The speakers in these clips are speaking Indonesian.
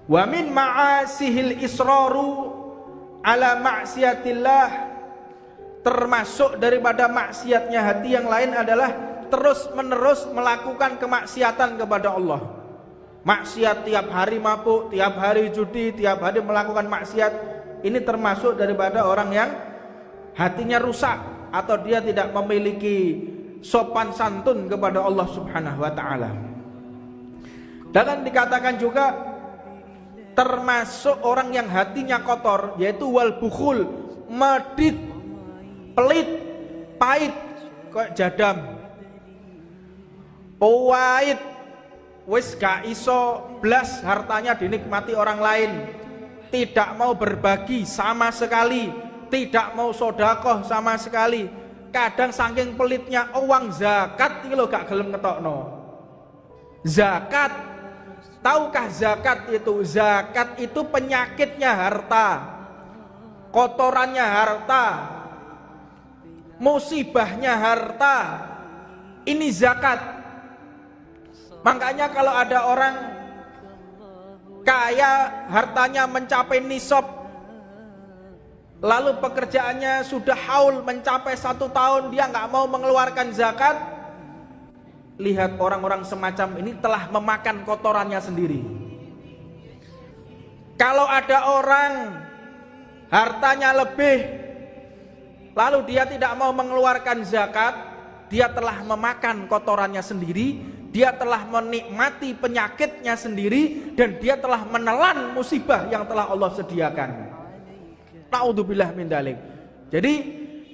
Wa min ma'asihil israru ala ma'siyatillah, termasuk daripada maksiatnya hati yang lain adalah terus menerus melakukan kemaksiatan kepada Allah. Maksiat tiap hari mabuk, tiap hari judi, tiap hari melakukan maksiat. Ini termasuk daripada orang yang hatinya rusak atau dia tidak memiliki sopan santun kepada Allah Subhanahu wa taala. Dan dikatakan juga termasuk orang yang hatinya kotor, yaitu wal bukhul, medit, pelit, pahit, kayak jadam, pahit, wis gak iso blas hartanya dinikmati orang lain, tidak mau berbagi sama sekali, tidak mau sodakoh sama sekali. Kadang saking pelitnya uang zakat iki lho gak gelem ngetokno. Zakat, tahukah zakat itu? Zakat itu penyakitnya harta, kotorannya harta, musibahnya harta. Ini zakat. Makanya kalau ada orang kaya, hartanya mencapai nisab, lalu pekerjaannya sudah haul mencapai 1 tahun, dia nggak mau mengeluarkan zakat. Lihat orang-orang semacam ini telah memakan kotorannya sendiri. Kalau ada orang hartanya lebih, lalu dia tidak mau mengeluarkan zakat, dia telah memakan kotorannya sendiri, dia telah menikmati penyakitnya sendiri, dan dia telah menelan musibah yang telah Allah sediakan. Naudzubillah min dzalik. Jadi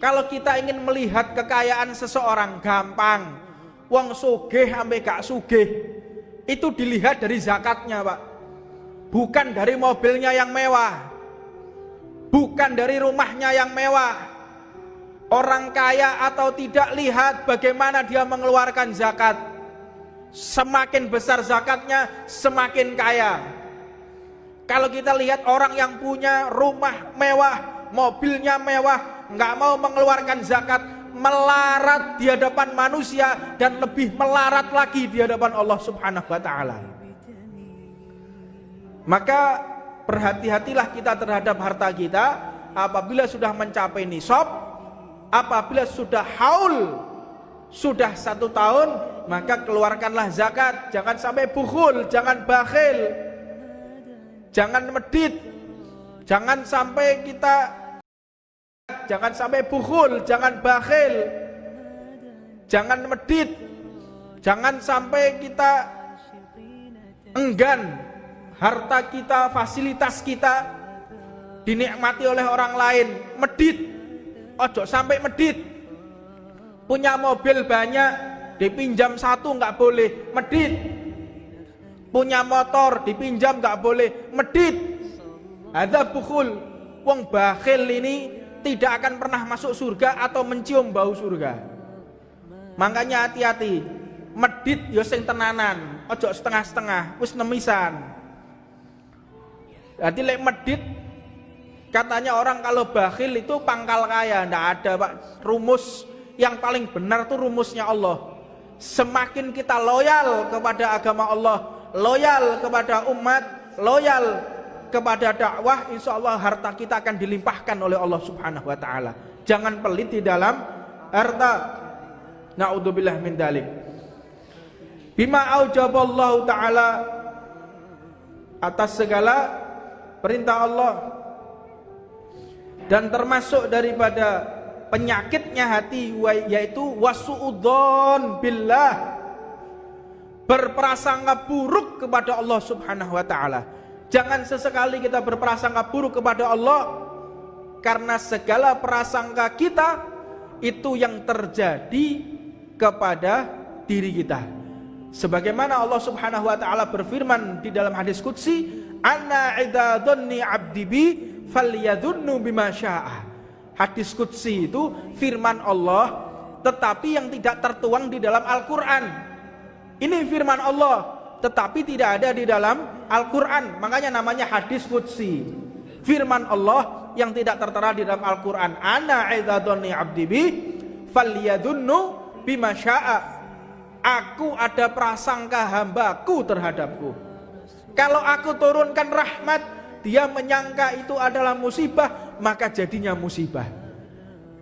kalau kita ingin melihat kekayaan seseorang, gampang. Wong sugih ampe gak sugih itu dilihat dari zakatnya, Pak. Bukan dari mobilnya yang mewah, bukan dari rumahnya yang mewah. Orang kaya atau tidak, lihat bagaimana dia mengeluarkan zakat. Semakin besar zakatnya, semakin kaya. Kalau kita lihat orang yang punya rumah mewah, mobilnya mewah, nggak mau mengeluarkan zakat, melarat di hadapan manusia dan lebih melarat lagi di hadapan Allah Subhanahu wa taala. Maka berhati-hatilah kita terhadap harta kita. Apabila sudah mencapai nisab, apabila sudah haul, sudah 1 tahun, maka keluarkanlah zakat. Jangan sampai bukhul, jangan bakhil, jangan medit, jangan sampai kita, jangan sampai bukhul, jangan bakhil, jangan medit, jangan sampai kita enggan harta kita, fasilitas kita dinikmati oleh orang lain. Medit, ojo sampai medit. Punya mobil banyak, dipinjam 1 nggak boleh, medit. Punya motor dipinjam nggak boleh, medit. Ada bukhul. Wong bakhil ini tidak akan pernah masuk surga atau mencium bau surga. Makanya hati-hati, medit yo sing tenanan, ojo setengah-setengah, wis nemisan. Jadi lek medit, katanya orang kalau bakhil itu pangkal kaya. Ndak ada, Pak. Rumus yang paling benar tuh rumusnya Allah. Semakin kita loyal kepada agama Allah, loyal kepada umat, loyal kepada dakwah, insya Allah harta kita akan dilimpahkan oleh Allah Subhanahu wa taala. Jangan pelit di dalam harta. Naudzubillah min dzalik. Bima aujaballahu taala, atas segala perintah Allah. Dan termasuk daripada penyakitnya hati, yaitu wasu'udzon billah, berprasangka buruk kepada Allah Subhanahu wa taala. Jangan sesekali kita berprasangka buruk kepada Allah, karena segala prasangka kita itu yang terjadi kepada diri kita. Sebagaimana Allah Subhanahu wa taala berfirman di dalam hadis qudsi, "Ana idza dhanni 'abdi bi falyadhunnu bima syaa." Hadis qudsi itu firman Allah, tetapi yang tidak tertuang di dalam Al-Qur'an. Ini firman Allah, tetapi tidak ada di dalam Al-Quran. Makanya namanya hadis qudsi. Firman Allah yang tidak tertera di dalam Al-Quran. Ana idza dhanni 'abdi bi falyadhunnu bima syaa. Aku ada prasangka hambaku terhadapku. Kalau aku turunkan rahmat, dia menyangka itu adalah musibah, maka jadinya musibah.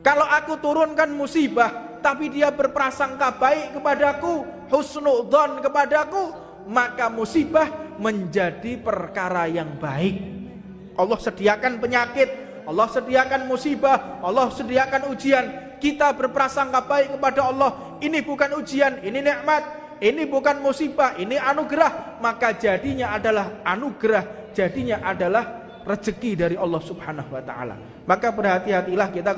Kalau aku turunkan musibah, tapi dia berprasangka baik kepadaku, husnudzon kepadaku, maka musibah menjadi perkara yang baik. Allah sediakan penyakit, Allah sediakan musibah, Allah sediakan ujian. Kita berprasangka baik kepada Allah, ini bukan ujian, ini nikmat, ini bukan musibah, ini anugerah, maka jadinya adalah anugerah, jadinya adalah rezeki dari Allah Subhanahu wa taala. Maka berhati-hatilah kita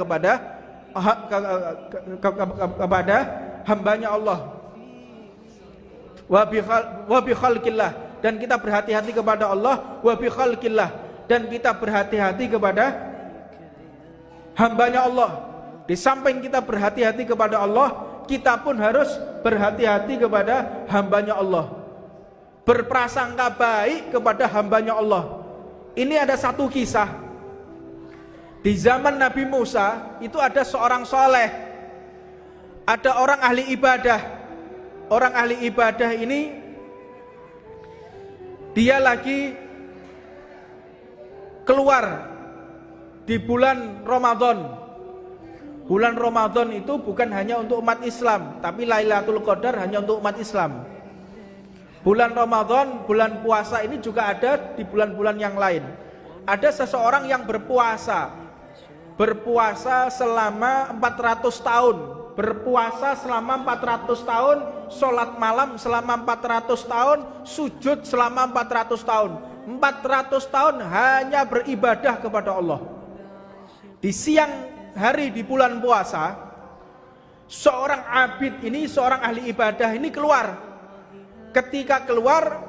kepada hambanya Allah. Wa bi khalqillah, dan kita berhati-hati kepada Allah, wa bi khalqillah, dan kita berhati-hati kepada hambanya Allah. Di samping kita berhati-hati kepada Allah, kita pun harus berhati-hati kepada hambanya Allah, berprasangka baik kepada hambanya Allah. Ini ada satu kisah. Di zaman Nabi Musa itu ada seorang soleh, ada orang ahli ibadah. Orang ahli ibadah ini dia lagi keluar di bulan Ramadan. Bulan Ramadan itu bukan hanya untuk umat Islam, tapi Lailatul Qadar hanya untuk umat Islam. Bulan Ramadan, bulan puasa ini juga ada di bulan-bulan yang lain. Ada seseorang yang berpuasa selama 400 tahun, berpuasa selama 400 tahun, sholat malam selama 400 tahun, sujud selama 400 tahun. 400 tahun hanya beribadah kepada Allah. Di siang hari di bulan puasa, seorang abid ini, seorang ahli ibadah ini keluar. Ketika keluar,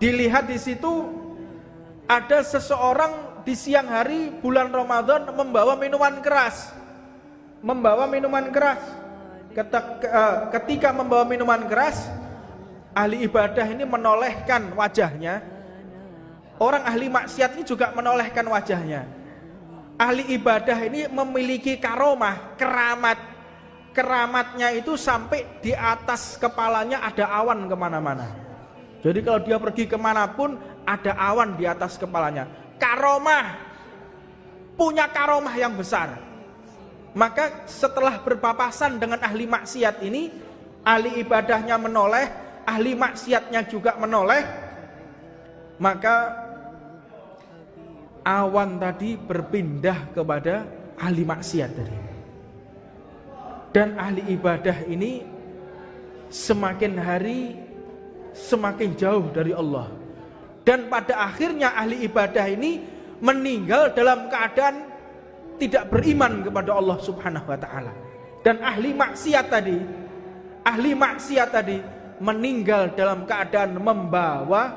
dilihat di situ ada seseorang di siang hari bulan Ramadan membawa minuman keras. Ketika membawa minuman keras, ahli ibadah ini menolehkan wajahnya. Orang ahli maksiat ini juga menolehkan wajahnya. Ahli ibadah ini memiliki karomah, keramat. Keramatnya itu sampai di atas kepalanya ada awan kemana-mana. Jadi kalau dia pergi kemanapun ada awan di atas kepalanya. Karomah, punya karomah yang besar. Maka setelah berpapasan dengan ahli maksiat ini, ahli ibadahnya menoleh, ahli maksiatnya juga menoleh, maka awan tadi berpindah kepada ahli maksiat tadi. Dan ahli ibadah ini semakin hari semakin jauh dari Allah. Dan pada akhirnya ahli ibadah ini meninggal dalam keadaan tidak beriman kepada Allah Subhanahu wa taala. Dan ahli maksiat tadi meninggal dalam keadaan membawa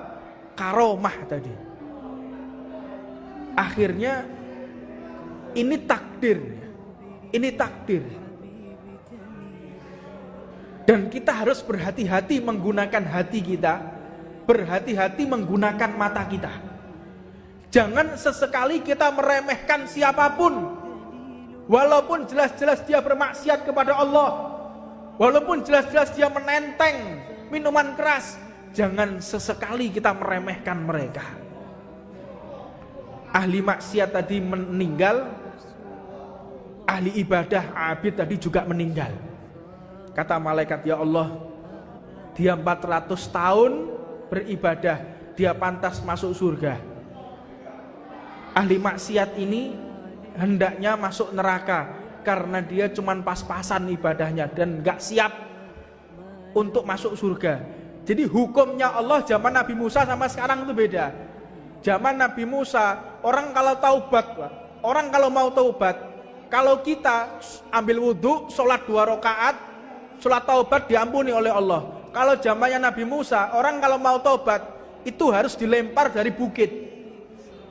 karomah tadi. Akhirnya ini takdir. Dan kita harus berhati-hati menggunakan hati kita, berhati-hati menggunakan mata kita. Jangan sesekali kita meremehkan siapapun, walaupun jelas-jelas dia bermaksiat kepada Allah, walaupun jelas-jelas dia menenteng minuman keras. Jangan sesekali kita meremehkan mereka. Ahli maksiat tadi meninggal, ahli ibadah abid tadi juga meninggal. Kata malaikat, ya Allah, dia 400 tahun beribadah, dia pantas masuk surga. Ahli maksiat ini hendaknya masuk neraka karena dia cuman pas-pasan ibadahnya dan gak siap untuk masuk surga. Jadi hukumnya Allah zaman Nabi Musa sama sekarang itu beda. Zaman Nabi Musa, orang kalau taubat, orang kalau mau taubat, kalau kita ambil wudhu, sholat 2 rakaat, sholat taubat diampuni oleh Allah. Kalau zamannya Nabi Musa, orang kalau mau taubat itu harus dilempar dari bukit.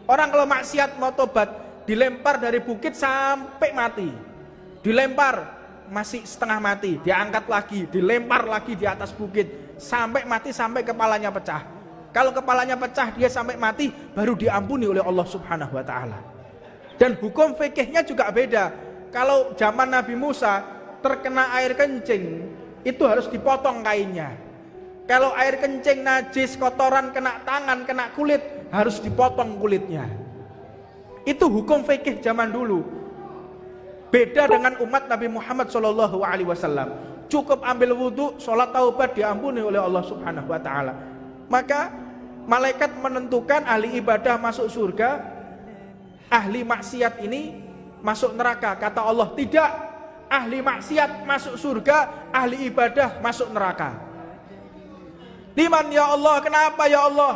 Orang kalau maksiat mau taubat dilempar dari bukit sampai mati. Dilempar masih setengah mati, diangkat lagi, dilempar lagi di atas bukit sampai mati, sampai kepalanya pecah. Kalau kepalanya pecah dia sampai mati, baru diampuni oleh Allah Subhanahu wa taala. Dan hukum fikihnya juga beda. Kalau zaman Nabi Musa terkena air kencing, itu harus dipotong kainnya. Kalau air kencing najis, kotoran kena tangan, kena kulit, harus dipotong kulitnya. Itu hukum fikih zaman dulu. Beda dengan umat Nabi Muhammad SAW. Cukup ambil wudhu, sholat taubat, diampuni oleh Allah Subhanahu Wa Taala. Maka malaikat menentukan ahli ibadah masuk surga, ahli maksiat ini masuk neraka. Kata Allah, tidak. Ahli maksiat masuk surga, ahli ibadah masuk neraka. Liman ya Allah, kenapa ya Allah?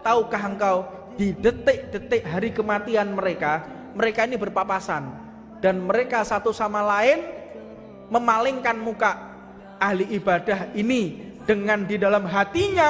Tahukah engkau di detik-detik hari kematian mereka ini berpapasan dan mereka satu sama lain memalingkan muka. Ahli ibadah ini dengan di dalam hatinya